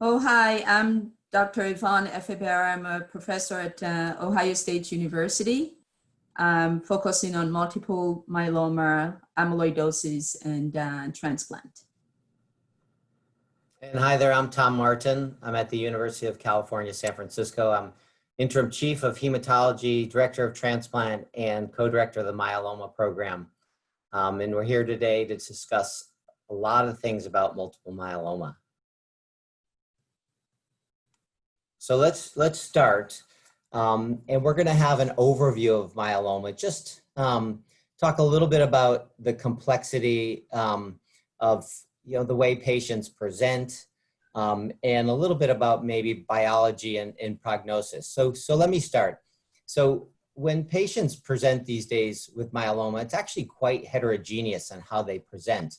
Oh, hi, I'm Dr. Yvonne Efeber. I'm a professor at Ohio State University, focusing on multiple myeloma, amyloidosis, and transplant. And hi there, I'm Tom Martin. I'm at the University of California, San Francisco. I'm interim chief of hematology, director of transplant, and co-director of the myeloma program. And we're here today to discuss a lot of things about multiple myeloma. So let's start. And we're going to have an overview of myeloma. Just talk a little bit about the complexity of the way patients present, and a little bit about maybe biology and prognosis. So let me start. So when patients present these days with myeloma, it's actually quite heterogeneous on how they present.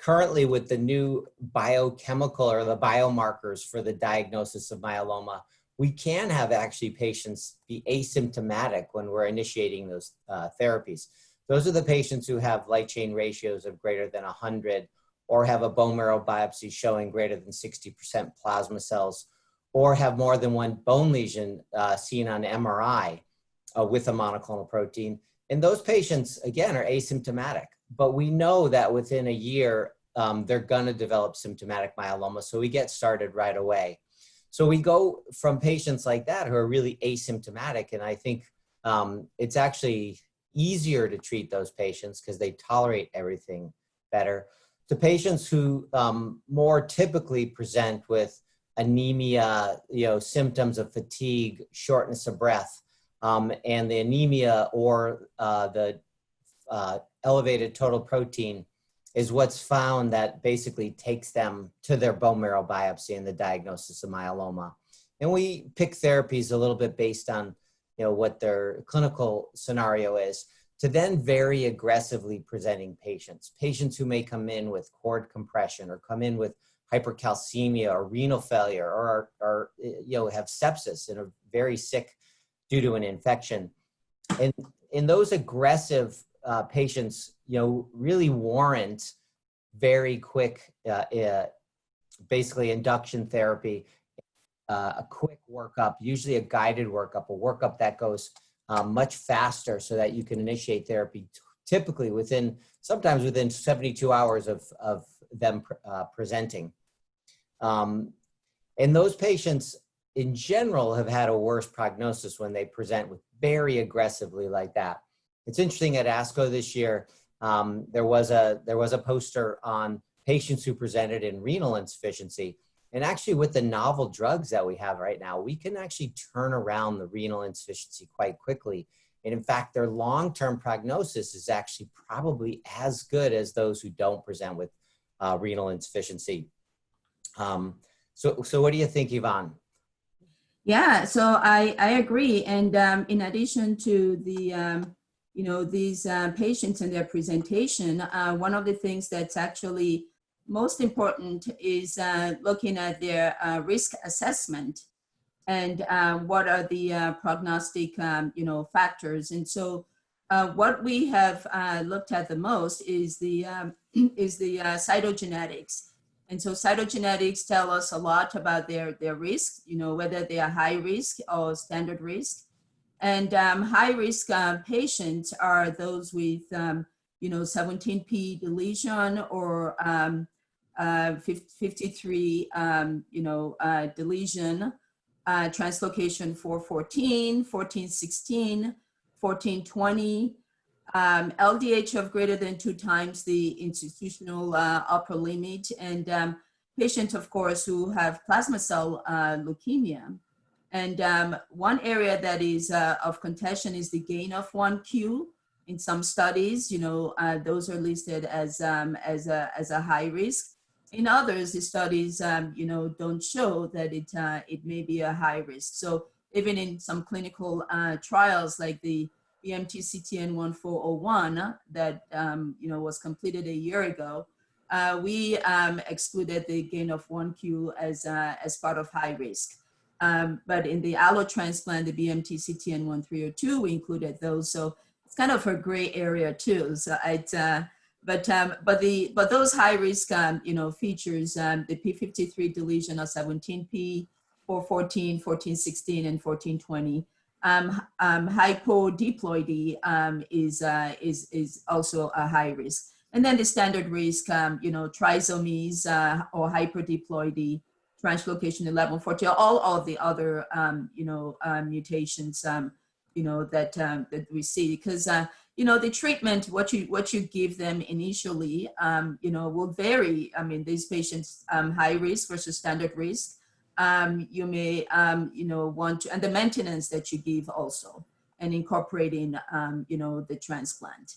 Currently, with the new biochemical or the biomarkers for the diagnosis of myeloma, we can have actually patients be asymptomatic when we're initiating those therapies. Those are the patients who have light chain ratios of greater than 100, or have a bone marrow biopsy showing greater than 60% plasma cells, or have more than one bone lesion seen on MRI with a monoclonal protein. And those patients, again, are asymptomatic. But we know that within a year, they're going to develop symptomatic myeloma, so we get started right away. So we go from patients like that who are really asymptomatic, and I think it's actually easier to treat those patients because they tolerate everything better, to patients who more typically present with anemia, symptoms of fatigue, shortness of breath, and the anemia or the elevated total protein is what's found that basically takes them to their bone marrow biopsy and the diagnosis of myeloma. And we pick therapies a little bit based on what their clinical scenario is, to then very aggressively presenting patients who may come in with cord compression or come in with hypercalcemia or renal failure or have sepsis and are very sick due to an infection. And in those aggressive patients, really warrant very quick, basically induction therapy, a quick workup, usually a guided workup, a workup that goes much faster so that you can initiate therapy typically sometimes within 72 hours of them presenting. And those patients in general have had a worse prognosis when they present with very aggressively like that. It's interesting, at ASCO this year, there was a poster on patients who presented in renal insufficiency. And actually, with the novel drugs that we have right now, we can actually turn around the renal insufficiency quite quickly. And in fact, their long-term prognosis is actually probably as good as those who don't present with renal insufficiency. So what do you think, Yvonne? Yeah, so I agree. And in addition to the these patients and their presentation, one of the things that's actually most important is looking at their risk assessment and what are the prognostic factors. And so what we have looked at the most is the cytogenetics. And so cytogenetics tell us a lot about their risk, whether they are high risk or standard risk. And high-risk patients are those with, 17p deletion or 53, deletion, translocation 414, 1416, 1420, LDH of greater than 2 times the institutional upper limit, and patients, of course, who have plasma cell leukemia. And one area that is of contention is the gain of 1Q. In some studies, those are listed as a high risk. In others, the studies, don't show that it may be a high risk. So even in some clinical trials like the BMT-CTN1401 that was completed a year ago, we excluded the gain of 1Q as part of high risk. But in the allo transplant, the BMT-CTN1302, we included those. So it's kind of a gray area too. So but those high risk, you know, features, the P53 deletion of 17p, 414, 1416, and 1420. Hypodiploidy is also a high risk. And then the standard risk, you know, trisomies or hyperdiploidy, translocation 1140, all of the other, you know, mutations, you know, that we see, because you know, the treatment, what you give them initially, you know, will vary. I mean, these patients, high risk versus standard risk, you may, you know, want to, and the maintenance that you give also, and incorporating, you know, the transplant.